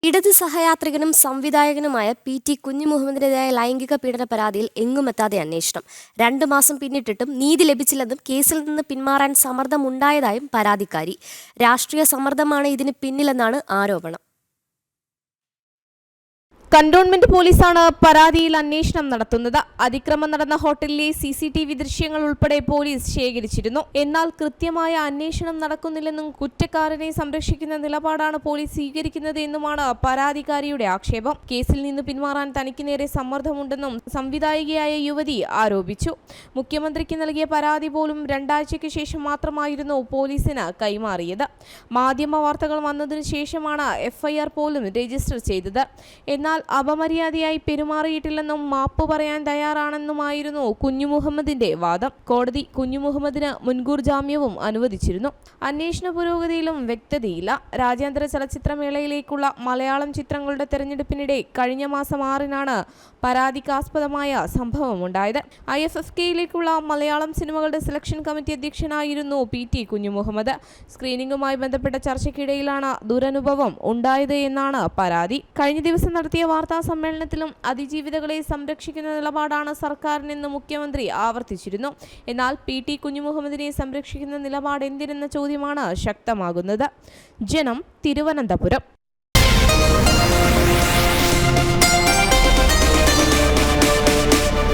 ഇടത് സഹയാത്രികനും സംവിധായകനുമായ പി.ടി. കുഞ്ഞുമുഹമ്മദിനെതിരായ ലൈംഗിക പീഡന പരാതിയിൽ എങ്ങുമെത്താതെ അന്വേഷണം. 2 മാസം പിന്നിട്ടിട്ടും നീതി ലഭിച്ചില്ലെന്നും കേസിൽ നിന്ന് പിന്മാറാൻ സമ്മർദ്ദമുണ്ടായതായും പരാതിക്കാരി. രാഷ്ട്രീയ സമ്മർദ്ദമാണ് ഇതിന് പിന്നിലെന്നാണ് ആരോപണം. കന്റോൺമെന്റ് പോലീസാണ് പരാതിയിൽ അന്വേഷണം നടത്തുന്നത്. അതിക്രമം നടന്ന ഹോട്ടലിലെ CCTV ദൃശ്യങ്ങൾ ഉൾപ്പെടെ പോലീസ് ശേഖരിച്ചിരുന്നു. എന്നാൽ കൃത്യമായ അന്വേഷണം നടക്കുന്നില്ലെന്നും കുറ്റക്കാരനെ സംരക്ഷിക്കുന്ന നിലപാടാണ് പോലീസ് സ്വീകരിക്കുന്നത് എന്നുമാണ് പരാതിക്കാരിയുടെ ആക്ഷേപം. കേസിൽ നിന്ന് പിന്മാറാൻ തനിക്ക് നേരെ സമ്മർദ്ദമുണ്ടെന്നും സംവിധായികയായ യുവതി ആരോപിച്ചു. മുഖ്യമന്ത്രിക്ക് നൽകിയ പരാതി പോലും 2 ആഴ്ചയ്ക്ക് ശേഷം മാത്രമായിരുന്നു പോലീസിന് കൈമാറിയത്. മാധ്യമ വാർത്തകൾ വന്നതിനു ശേഷമാണ് FIR പോലും രജിസ്റ്റർ ചെയ്തത്. എന്നാൽ അപമര്യാദയായി പെരുമാറിയിട്ടില്ലെന്നും മാപ്പ് പറയാൻ തയ്യാറാണെന്നുമായിരുന്നു കുഞ്ഞുമുഹമ്മദിന്റെ വാദം. കോടതി കുഞ്ഞുമുഹമ്മദിന് മുൻകൂർ ജാമ്യവും അനുവദിച്ചിരുന്നു. അന്വേഷണ പുരോഗതിയിലും വ്യക്തതയില്ല. രാജ്യാന്തര ചലച്ചിത്രമേളയിലേക്കുള്ള മലയാളം ചിത്രങ്ങളുടെ തെരഞ്ഞെടുപ്പിനിടെ കഴിഞ്ഞ മാസം 6-നാണ് പരാതിക്കാസ്പദമായ സംഭവമുണ്ടായത്. IFFKയിലേക്കുള്ള മലയാളം സിനിമകളുടെ സെലക്ഷൻ കമ്മിറ്റി അധ്യക്ഷനായിരുന്നു P.T. കുഞ്ഞുമുഹമ്മദ്. സ്ക്രീനിംഗുമായി ബന്ധപ്പെട്ട ചർച്ചയ്ക്കിടയിലാണ് ദുരനുഭവം ഉണ്ടായത് എന്നാണ് പരാതി. കഴിഞ്ഞ ദിവസം നടത്തിയ വാർത്താ സമ്മേളനത്തിലും അതിജീവിതകളെ സംരക്ഷിക്കുന്ന നിലപാടാണ് സർക്കാരിനെന്ന് മുഖ്യമന്ത്രി ആവർത്തിച്ചിരുന്നു. എന്നാൽ P.T. കുഞ്ഞുമുഹമ്മദിനെ സംരക്ഷിക്കുന്ന നിലപാട് എന്തിനെന്ന ചോദ്യമാണ് ശക്തമാകുന്നത്. ജനം, തിരുവനന്തപുരം.